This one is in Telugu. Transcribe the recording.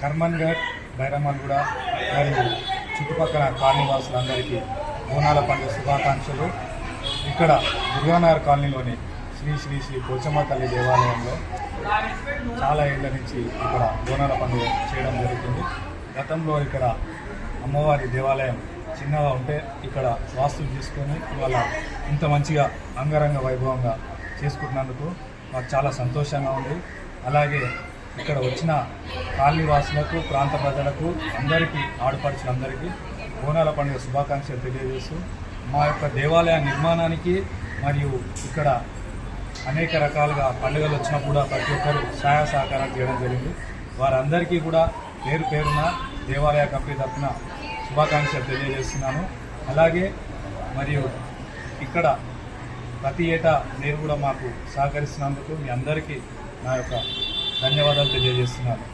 కర్మన్ఘట్, బైరమన్గూడ మరియు చుట్టుపక్కల కాలనీవాసులందరికీ బోనాల పండుగ శుభాకాంక్షలు. ఇక్కడ దుర్గానగర్ కాలనీలోని శ్రీ శ్రీ శ్రీ పోచమ్మ తల్లి దేవాలయంలో చాలా ఏళ్ల నుంచి ఇక్కడ బోనాల పండుగ చేయడం జరుగుతుంది. గతంలో ఇక్కడ అమ్మవారి దేవాలయం చిన్నగా ఉంటే ఇక్కడ వాస్తులు తీసుకొని ఇవాళ ఇంత మంచిగా అంగరంగ వైభవంగా చేసుకుంటున్నందుకు మాకు చాలా సంతోషంగా ఉంది. అలాగే ఇక్కడ వచ్చిన కాలనీవాసులకు, ప్రాంత ప్రజలకు, అందరికీ, ఆడపడుచులందరికీ బోనాల పండుగ శుభాకాంక్షలు తెలియజేస్తూ మా యొక్క దేవాలయ నిర్మాణానికి మరియు ఇక్కడ అనేక రకాలుగా పండుగలు వచ్చినప్పుడు కూడా ప్రతి ఒక్కరూ సహాయ సహకారం చేయడం జరిగింది. వారందరికీ కూడా పేరు పేరున దేవాలయ కమిటీ తరఫున శుభాకాంక్షలు తెలియజేస్తున్నాను. అలాగే మరియు ఇక్కడ ప్రతి ఏటా మీరు కూడా మాకు సహకరిస్తున్నందుకు మీ అందరికీ నా యొక్క ధన్యవాదాలు తెలియజేస్తున్నాను.